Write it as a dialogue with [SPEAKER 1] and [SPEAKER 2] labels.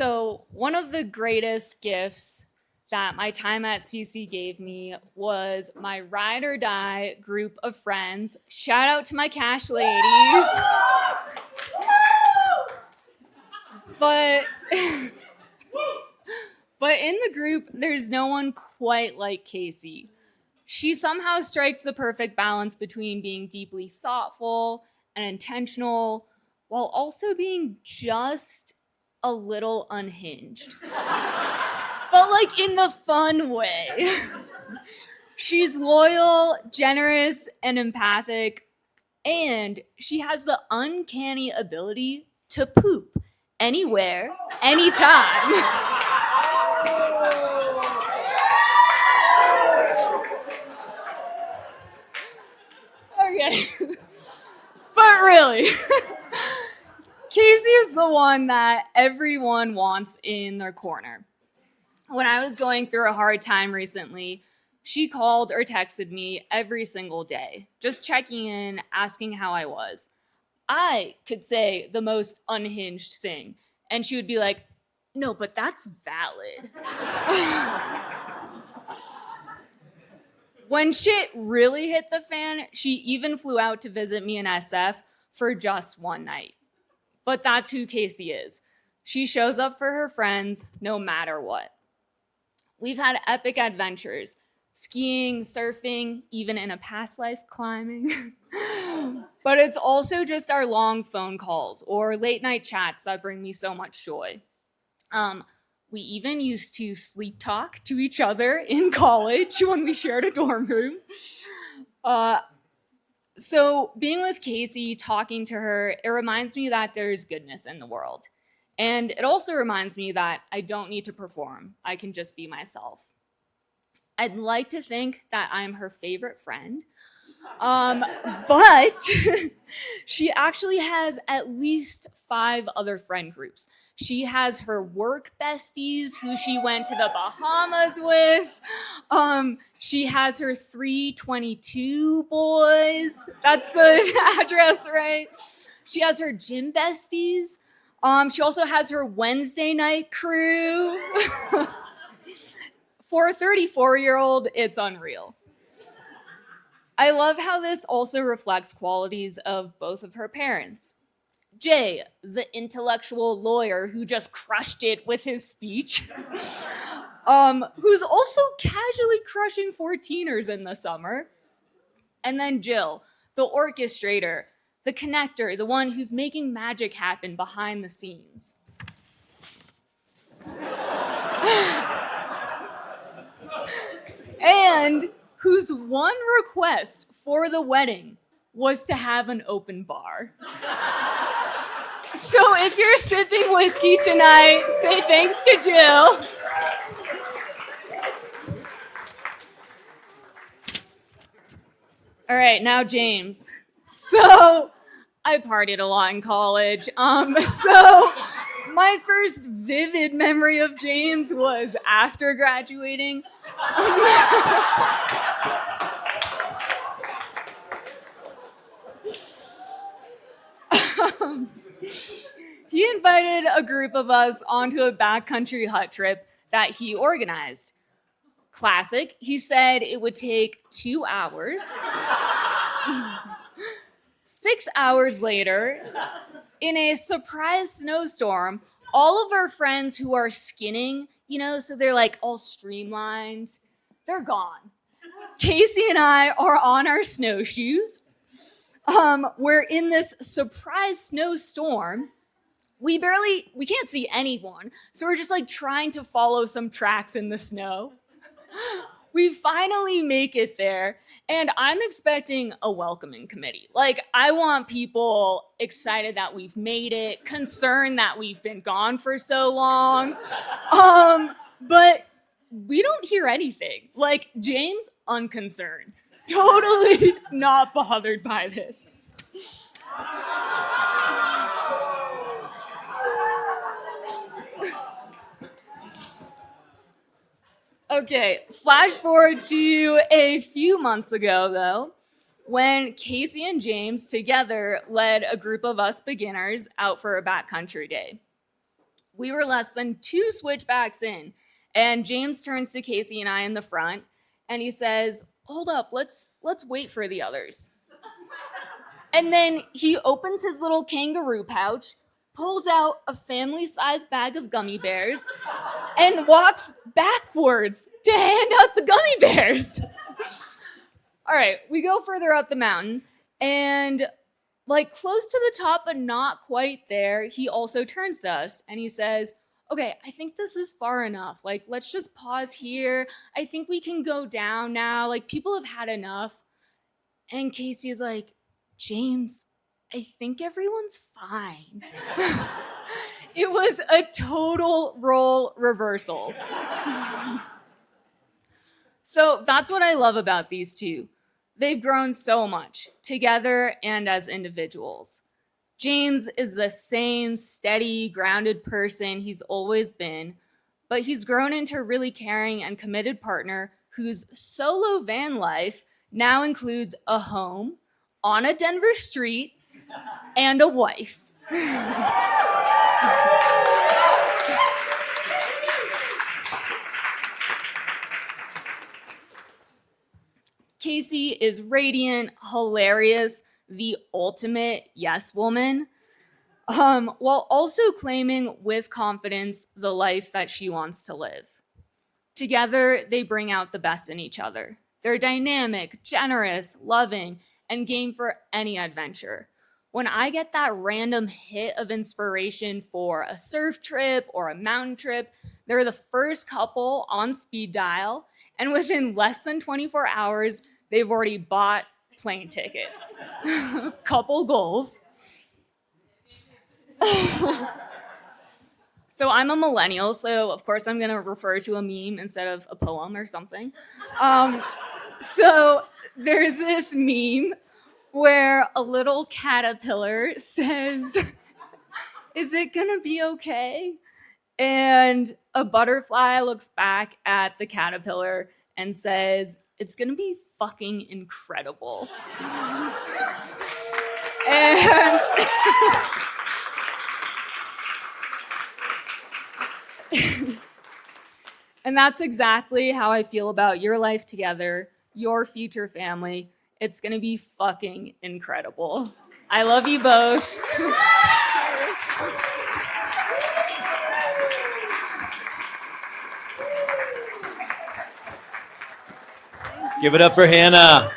[SPEAKER 1] So, one of the greatest gifts that my time at CC gave me was my ride or die group of friends. Shout out to my cash ladies. But but in the group, there's no one quite like Casey. She somehow strikes the perfect balance between being deeply thoughtful and intentional while also being just a little unhinged. But like in the fun way. She's loyal, generous, and empathic, and she has the uncanny ability to poop anywhere, anytime. Okay. But really, Casey is the one that everyone wants in their corner. When I was going through a hard time recently, she called or texted me every single day, just checking in, asking how I was. I could say the most unhinged thing, and she would be like, "No, but that's valid." When shit really hit the fan, she even flew out to visit me in SF for just one night. But that's who Casey is. She shows up for her friends no matter what. We've had epic adventures, skiing, surfing, even in a past life climbing. But it's also just our long phone calls or late night chats that bring me so much joy. We even used to sleep talk to each other in college when we shared a dorm room. So being with Casey, talking to her, it reminds me that there's goodness in the world. And it also reminds me that I don't need to perform. I can just be myself. I'd like to think that I'm her favorite friend. But she actually has at least 5 other friend groups. She has her work besties who she went to the Bahamas with. She has her 322 boys. That's the address, right? She has her gym besties. She also has her Wednesday night crew. For a 34-year-old, it's unreal. I love how this also reflects qualities of both of her parents. Jay, the intellectual lawyer who just crushed it with his speech, who's also casually crushing 14ers in the summer. And then Jill, the orchestrator, the connector, the one who's making magic happen behind the scenes. And whose one request for the wedding was to have an open bar. So if you're sipping whiskey tonight, say thanks to Jill. All right, now James. So I partied a lot in college. So my first vivid memory of James was after graduating. He invited a group of us onto a backcountry hut trip that he organized. Classic. He said it would take 2 hours. 6 hours later, in a surprise snowstorm, all of our friends who are skinning, so they're like all streamlined, they're gone. Casey and I are on our snowshoes. We're in this surprise snowstorm. We can't see anyone. So we're just like trying to follow some tracks in the snow. We finally make it there, and I'm expecting a welcoming committee. Like, I want people excited that we've made it, concerned that we've been gone for so long. But we don't hear anything. Like, James, unconcerned. Totally not bothered by this. Okay, flash forward to a few months ago, though, when Casey and James together led a group of us beginners out for a backcountry day. We were less than 2 switchbacks in, and James turns to Casey and I in the front, and he says, "Hold up, let's wait for the others." And then he opens his little kangaroo pouch, pulls out a family-sized bag of gummy bears, and walks backwards to hand out the gummy bears. All right, we go further up the mountain, and like close to the top, but not quite there, he also turns to us and he says, "Okay, I think this is far enough. Like, let's just pause here. I think we can go down now. Like, people have had enough." And Casey is like, "James, I think everyone's fine." It was a total role reversal. So that's what I love about these two. They've grown so much, together and as individuals. James is the same steady, grounded person he's always been, but he's grown into a really caring and committed partner whose solo van life now includes a home on a Denver street and a wife. Casey is radiant, hilarious, the ultimate yes woman, while also claiming with confidence the life that she wants to live. Together, they bring out the best in each other. They're dynamic, generous, loving, and game for any adventure. When I get that random hit of inspiration for a surf trip or a mountain trip, they're the first couple on speed dial, and within less than 24 hours, they've already bought plane tickets. Couple goals. So I'm a millennial, so of course I'm going to refer to a meme instead of a poem or something. So there's this meme where a little caterpillar says, "Is it going to be okay?" And a butterfly looks back at the caterpillar and says, "It's going to be fucking incredible." And and that's exactly how I feel about your life together, your future family. It's going to be fucking incredible. I love you both.
[SPEAKER 2] Give it up for Hannah.